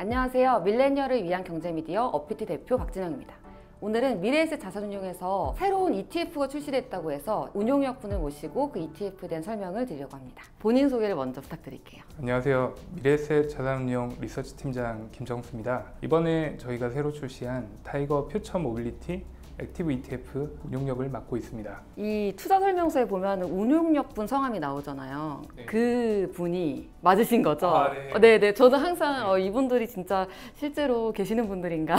안녕하세요. 밀레니얼을 위한 경제미디어 어피티 대표 박진영입니다. 오늘은 미래에셋 자산운용에서 새로운 ETF가 출시됐다고 해서 운용역분을 모시고 그 ETF에 대한 설명을 드리려고 합니다. 본인 소개를 먼저 부탁드릴게요. 안녕하세요. 미래에셋 자산운용 리서치 팀장 김정수입니다. 이번에 저희가 새로 출시한 타이거 퓨처 모빌리티 액티브 ETF 운용역을 맡고 있습니다. 이 투자 설명서에 보면 운용역분 성함이 나오잖아요. 네. 그 분이 맞으신 거죠? 네. 네. 저도 항상 이분들이 진짜 실제로 계시는 분들인가?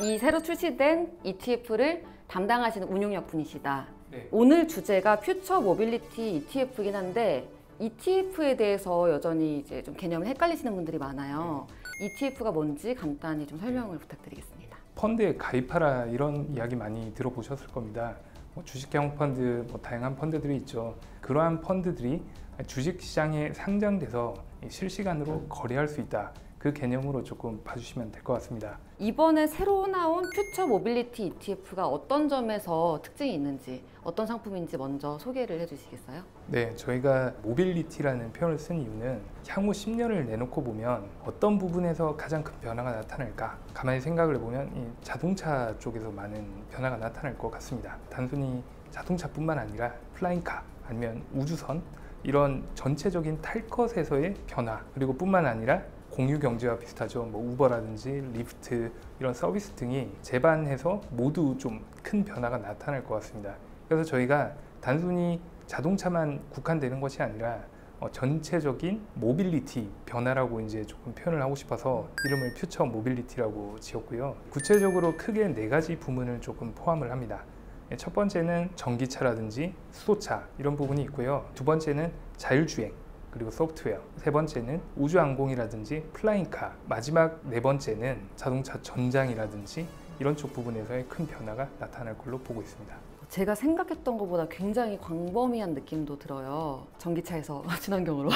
이 새로 출시된 ETF를 담당하시는 운용역분이시다. 네. 오늘 주제가 퓨처 모빌리티 ETF이긴 한데 ETF에 대해서 여전히 이제 좀 개념을 헷갈리시는 분들이 많아요. ETF가 뭔지 간단히 좀 설명을 부탁드리겠습니다. 펀드에 가입하라 이런 이야기 많이 들어보셨을 겁니다. 주식형 펀드, 다양한 펀드들이 있죠. 그러한 펀드들이 주식시장에 상장돼서 실시간으로 거래할 수 있다. 그 개념으로 조금 봐주시면 될 것 같습니다. 이번에 새로 나온 퓨처 모빌리티 ETF가 어떤 점에서 특징이 있는지, 어떤 상품인지 먼저 소개를 해주시겠어요? 네, 저희가 모빌리티라는 표현을 쓴 이유는 향후 10년을 내놓고 보면 어떤 부분에서 가장 큰 변화가 나타날까? 가만히 생각을 해보면 이 자동차 쪽에서 많은 변화가 나타날 것 같습니다. 단순히 자동차뿐만 아니라 플라잉카 아니면 우주선 이런 전체적인 탈 것에서의 변화, 그리고 뿐만 아니라 공유 경제와 비슷하죠. 우버라든지 리프트 이런 서비스 등이 재반해서 모두 좀 큰 변화가 나타날 것 같습니다. 그래서 저희가 단순히 자동차만 국한되는 것이 아니라 전체적인 모빌리티 변화라고 이제 조금 표현을 하고 싶어서 이름을 퓨처 모빌리티라고 지었고요. 구체적으로 크게 4가지 부문을 조금 포함을 합니다. 첫 번째는 전기차라든지 수소차 이런 부분이 있고요. 두 번째는 자율주행 그리고 소프트웨어, 세 번째는 우주항공이라든지 플라잉카, 마지막 4번째는 자동차 전장이라든지 이런 쪽 부분에서의 큰 변화가 나타날 걸로 보고 있습니다. 제가 생각했던 것보다 굉장히 광범위한 느낌도 들어요. 전기차에서 친환경으로,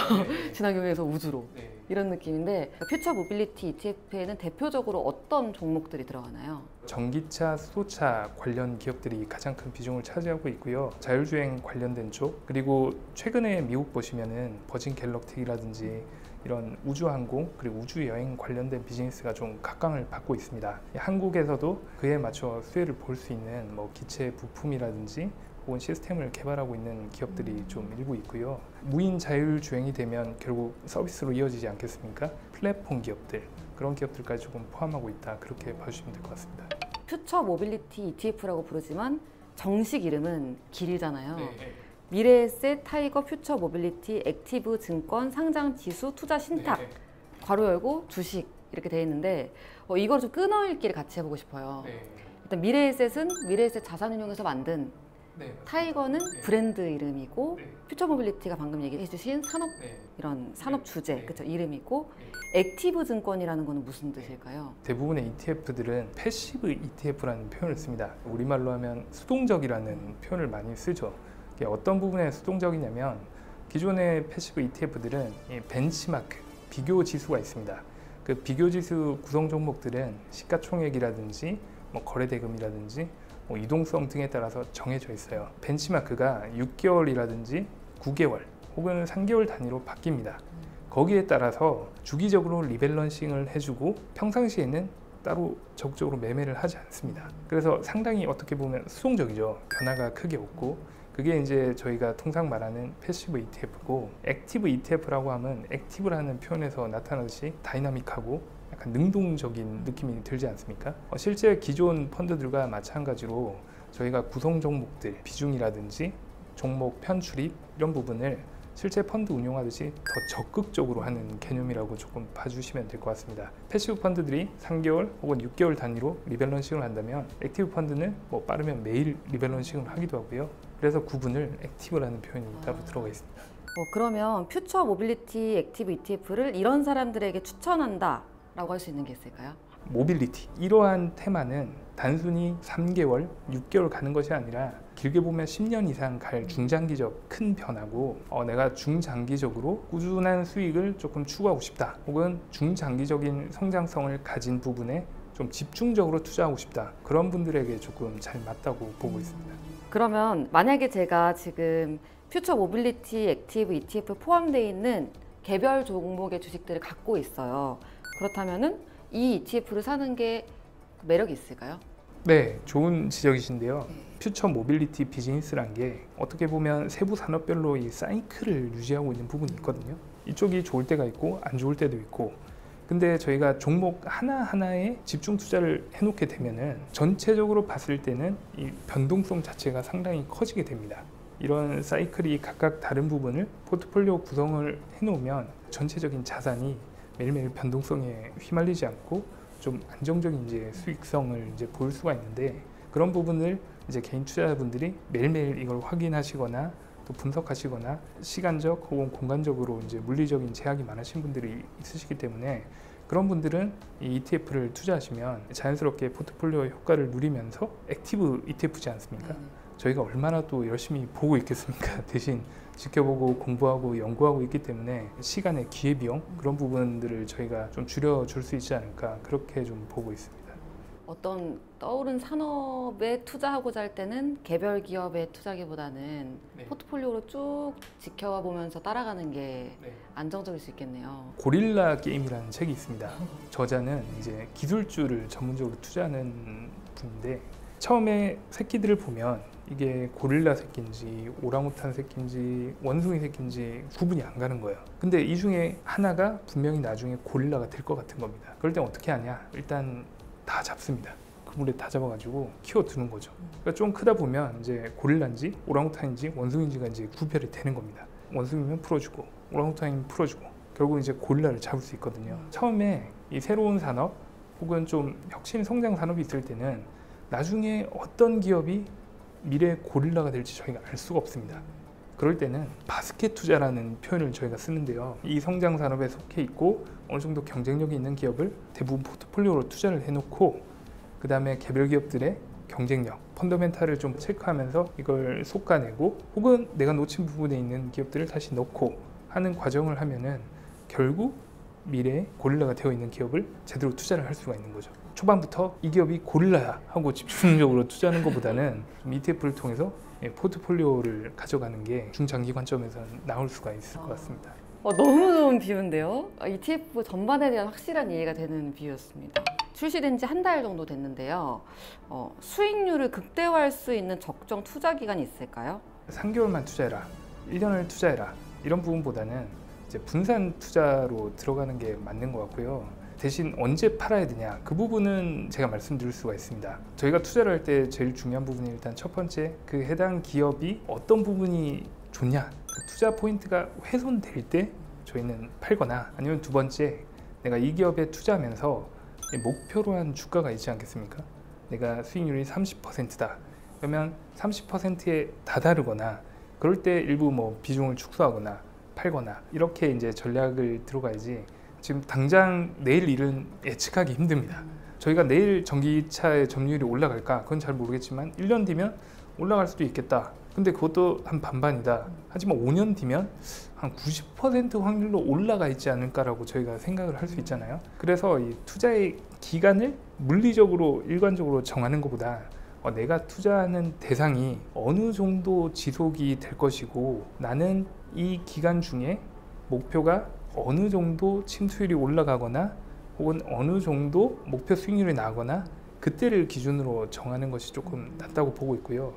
친환경에서 우주로 이런 느낌인데 퓨처 모빌리티 ETF에는 대표적으로 어떤 종목들이 들어가나요? 전기차, 수소차 관련 기업들이 가장 큰 비중을 차지하고 있고요. 자율주행 관련된 쪽, 그리고 최근에 미국 보시면은 버진 갤럭틱이라든지 이런 우주항공 그리고 우주여행 관련된 비즈니스가 좀 각광을 받고 있습니다. 한국에서도 그에 맞춰 수혜를 볼 수 있는 기체 부품이라든지 혹은 시스템을 개발하고 있는 기업들이 좀 일부 있고요. 무인 자율주행이 되면 결국 서비스로 이어지지 않겠습니까? 플랫폼 기업들, 그런 기업들까지 조금 포함하고 있다. 그렇게 봐주시면 될 것 같습니다. 퓨처 모빌리티 ETF라고 부르지만 정식 이름은 길이잖아요. 미래에셋 타이거 퓨처 모빌리티 액티브 증권 상장 지수 투자 신탁 괄호 열고 주식 이렇게 돼 있는데 이걸 좀 끊어읽기를 같이 해보고 싶어요. 일단 미래에셋은 미래에셋 자산운용에서 만든 타이거는 브랜드 이름이고 퓨처 모빌리티가 방금 얘기해 주신 산업 이런 산업 주제 그쵸 이름이고 액티브 증권이라는 거는 무슨 뜻일까요? 대부분의 ETF들은 패시브 ETF라는 표현을 씁니다. 우리말로 하면 수동적이라는 표현을 많이 쓰죠. 이게 어떤 부분에 수동적이냐면 기존의 패시브 ETF들은 벤치마크, 비교 지수가 있습니다. 그 비교 지수 구성 종목들은 시가총액이라든지 거래대금이라든지 이동성 등에 따라서 정해져 있어요. 벤치마크가 6개월이라든지 9개월 혹은 3개월 단위로 바뀝니다. 거기에 따라서 주기적으로 리밸런싱을 해주고 평상시에는 따로 적극적으로 매매를 하지 않습니다. 그래서 상당히 어떻게 보면 수동적이죠. 변화가 크게 없고 그게 이제 저희가 통상 말하는 패시브 ETF고 액티브 ETF라고 하면 액티브라는 표현에서 나타나듯이 다이나믹하고 약간 능동적인 느낌이 들지 않습니까? 실제 기존 펀드들과 마찬가지로 저희가 구성 종목들 비중이라든지 종목 편출입 이런 부분을 실제 펀드 운용하듯이 더 적극적으로 하는 개념이라고 조금 봐주시면 될 것 같습니다. 패시브 펀드들이 3개월 혹은 6개월 단위로 리밸런싱을 한다면 액티브 펀드는 빠르면 매일 리밸런싱을 하기도 하고요. 그래서 구분을 액티브라는 표현이 따로 들어가 있습니다. 그러면 퓨처 모빌리티 액티브 ETF를 이런 사람들에게 추천한다 라고 할 수 있는 게 있을까요? 모빌리티 이러한 테마는 단순히 3개월, 6개월 가는 것이 아니라 길게 보면 10년 이상 갈 중장기적 큰 변화고 내가 중장기적으로 꾸준한 수익을 조금 추구하고 싶다 혹은 중장기적인 성장성을 가진 부분에 좀 집중적으로 투자하고 싶다 그런 분들에게 조금 잘 맞다고 보고 있습니다. 그러면 만약에 제가 지금 퓨처 모빌리티 액티브 ETF 포함되어 있는 개별 종목의 주식들을 갖고 있어요. 그렇다면은 이 ETF를 사는 게 매력이 있을까요? 네, 좋은 지적이신데요. 퓨처 모빌리티 비즈니스란 게 어떻게 보면 세부 산업별로 이 사이클을 유지하고 있는 부분이 있거든요. 이쪽이 좋을 때가 있고 안 좋을 때도 있고, 근데 저희가 종목 하나하나에 집중 투자를 해놓게 되면은 전체적으로 봤을 때는 이 변동성 자체가 상당히 커지게 됩니다. 이런 사이클이 각각 다른 부분을 포트폴리오 구성을 해놓으면 전체적인 자산이 매일매일 변동성에 휘말리지 않고 좀 안정적인 이제 수익성을 이제 볼 수가 있는데, 그런 부분을 이제 개인 투자자분들이 매일매일 이걸 확인하시거나 또 분석하시거나 시간적 혹은 공간적으로 이제 물리적인 제약이 많으신 분들이 있으시기 때문에, 그런 분들은 이 ETF를 투자하시면 자연스럽게 포트폴리오 효과를 누리면서 액티브 ETF지 않습니까? 저희가 얼마나 또 열심히 보고 있겠습니까? 대신 지켜보고 공부하고 연구하고 있기 때문에 시간의 기회비용 그런 부분들을 저희가 좀 줄여줄 수 있지 않을까, 그렇게 좀 보고 있습니다. 어떤 떠오른 산업에 투자하고자 할 때는 개별 기업에 투자하기보다는 네. 포트폴리오로 쭉 지켜보면서 따라가는 게 네. 안정적일 수 있겠네요. 고릴라 게임이라는 책이 있습니다. 저자는 이제 기술주를 전문적으로 투자하는 분인데, 처음에 새끼들을 보면 이게 고릴라 새끼인지 오랑우탄 새끼인지 원숭이 새끼인지 구분이 안 가는 거예요. 근데 이 중에 하나가 분명히 나중에 고릴라가 될 것 같은 겁니다. 그럴 땐 어떻게 하냐? 일단 다 잡습니다. 그물에 다 잡아가지고 키워두는 거죠. 그러니까 좀 크다 보면 이제 고릴라인지 오랑우탄인지 원숭이인지가 이제 구별이 되는 겁니다. 원숭이면 풀어주고 오랑우탄이면 풀어주고 결국 이제 고릴라를 잡을 수 있거든요. 처음에 이 새로운 산업 혹은 좀 혁신 성장 산업이 있을 때는 나중에 어떤 기업이 미래 고릴라가 될지 저희가 알 수가 없습니다. 그럴 때는 바스켓 투자라는 표현을 저희가 쓰는데요. 이 성장 산업에 속해 있고 어느 정도 경쟁력이 있는 기업을 대부분 포트폴리오로 투자를 해놓고, 그 다음에 개별 기업들의 경쟁력, 펀더멘탈을 좀 체크하면서 이걸 솎아내고, 혹은 내가 놓친 부분에 있는 기업들을 다시 넣고 하는 과정을 하면은 결국 미래에 고릴라가 되어 있는 기업을 제대로 투자를 할 수가 있는 거죠. 초반부터 이 기업이 고릴라야 하고 집중적으로 투자하는 것보다는 좀 ETF를 통해서 포트폴리오를 가져가는 게 중장기 관점에서는 나올 수가 있을 것 같습니다. 너무 좋은 비유인데요. ETF 전반에 대한 확실한 이해가 되는 비유였습니다. 출시된 지 한 달 정도 됐는데요. 수익률을 극대화할 수 있는 적정 투자 기간이 있을까요? 3개월만 투자해라, 1년을 투자해라, 이런 부분보다는 이제 분산 투자로 들어가는 게 맞는 것 같고요. 대신 언제 팔아야 되냐, 그 부분은 제가 말씀드릴 수가 있습니다. 저희가 투자를 할 때 제일 중요한 부분이 일단 첫 번째, 그 해당 기업이 어떤 부분이 좋냐, 그 투자 포인트가 훼손될 때 저희는 팔거나, 아니면 두 번째, 내가 이 기업에 투자하면서 목표로 한 주가가 있지 않겠습니까? 내가 수익률이 30%다 그러면 30%에 다다르거나, 그럴 때 일부 뭐 비중을 축소하거나 팔거나, 이렇게 이제 전략을 들어가야지 지금 당장 내일 일은 예측하기 힘듭니다. 저희가 내일 전기차의 점유율이 올라갈까? 그건 잘 모르겠지만 1년 뒤면 올라갈 수도 있겠다. 근데 그것도 한 반반이다. 하지만 5년 뒤면 한 90% 확률로 올라가 있지 않을까라고 저희가 생각을 할 수 있잖아요. 그래서 이 투자의 기간을 물리적으로 일관적으로 정하는 것보다 내가 투자하는 대상이 어느 정도 지속이 될 것이고, 나는 이 기간 중에 목표가 어느 정도 침투율이 올라가거나 혹은 어느 정도 목표 수익률이 나거나, 그때를 기준으로 정하는 것이 조금 낫다고 보고 있고요.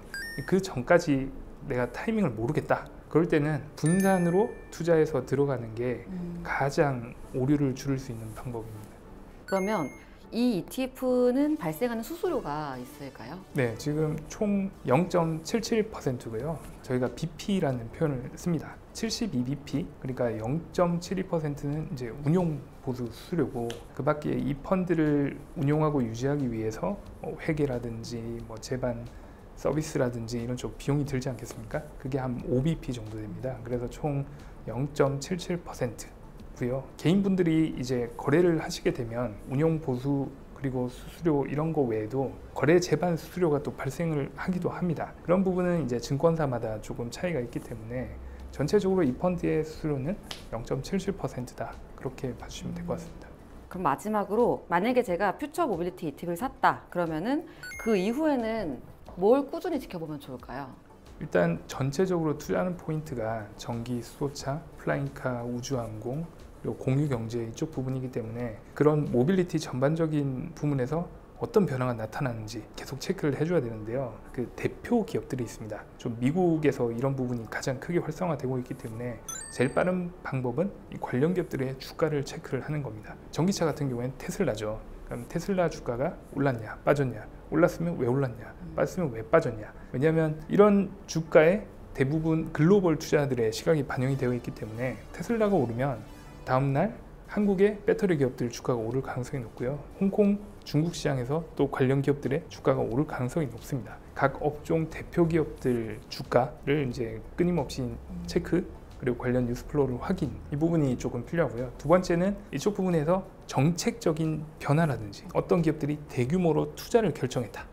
그 전까지 내가 타이밍을 모르겠다, 그럴 때는 분산으로 투자해서 들어가는 게 가장 오류를 줄일 수 있는 방법입니다. 그러면 이 ETF는 발생하는 수수료가 있을까요? 네, 지금 총 0.77%고요. 저희가 BP라는 표현을 씁니다. 72bp, 그러니까 0.72%는 이제 운용 보수 수수료고, 그 밖에 이 펀드를 운용하고 유지하기 위해서 회계라든지 뭐 제반 서비스라든지 이런 쪽 비용이 들지 않겠습니까? 그게 한 5bp 정도 됩니다. 그래서 총 0.77%고요. 개인분들이 이제 거래를 하시게 되면 운용 보수 그리고 수수료 이런 거 외에도 거래 제반 수수료가 또 발생을 하기도 합니다. 그런 부분은 이제 증권사마다 조금 차이가 있기 때문에 전체적으로 이 펀드의 수수료는 0.77%다, 그렇게 봐주시면 될 것 같습니다. 그럼 마지막으로, 만약에 제가 퓨처 모빌리티 ETF를 샀다 그러면은 그 이후에는 뭘 꾸준히 지켜보면 좋을까요? 일단 전체적으로 투자하는 포인트가 전기, 수소차, 플라잉카, 우주항공, 그리고 공유 경제 이쪽 부분이기 때문에 그런 모빌리티 전반적인 부분에서 어떤 변화가 나타나는지 계속 체크를 해줘야 되는데요. 그 대표 기업들이 있습니다. 좀 미국에서 이런 부분이 가장 크게 활성화되고 있기 때문에 제일 빠른 방법은 이 관련 기업들의 주가를 체크를 하는 겁니다. 전기차 같은 경우에는 테슬라죠. 그럼 테슬라 주가가 올랐냐 빠졌냐, 올랐으면 왜 올랐냐, 빠졌으면 왜 빠졌냐. 왜냐하면 이런 주가에 대부분 글로벌 투자들의 시각이 반영이 되어 있기 때문에 테슬라가 오르면 다음날 한국의 배터리 기업들 주가가 오를 가능성이 높고요. 홍콩, 중국 시장에서 또 관련 기업들의 주가가 오를 가능성이 높습니다. 각 업종 대표 기업들 주가를 이제 끊임없이 체크, 그리고 관련 뉴스 플로우를 확인, 이 부분이 조금 필요하고요. 두 번째는 이쪽 부분에서 정책적인 변화라든지 어떤 기업들이 대규모로 투자를 결정했다,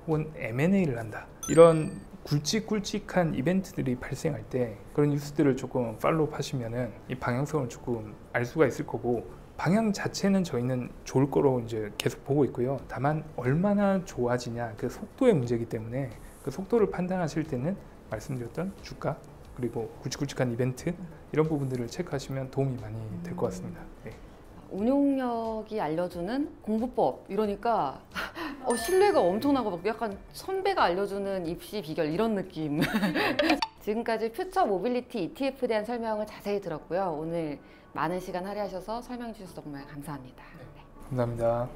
혹은 M&A를 한다, 이런 굵직굵직한 이벤트들이 발생할 때 그런 뉴스들을 조금 팔로우 하시면은 이 방향성을 조금 알 수가 있을 거고, 방향 자체는 저희는 좋을 거로 이제 계속 보고 있고요. 다만 얼마나 좋아지냐, 그 속도의 문제이기 때문에 그 속도를 판단하실 때는 말씀드렸던 주가 그리고 굵직굵직한 이벤트, 이런 부분들을 체크하시면 도움이 많이 될 것 같습니다. 네. 운용력이 알려주는 공부법 이러니까 신뢰가 엄청나고 막 약간 선배가 알려주는 입시 비결 이런 느낌. 지금까지 퓨처 모빌리티 ETF에 대한 설명을 자세히 들었고요. 오늘 많은 시간 할애하셔서 설명해 주셔서 정말 감사합니다. 감사합니다.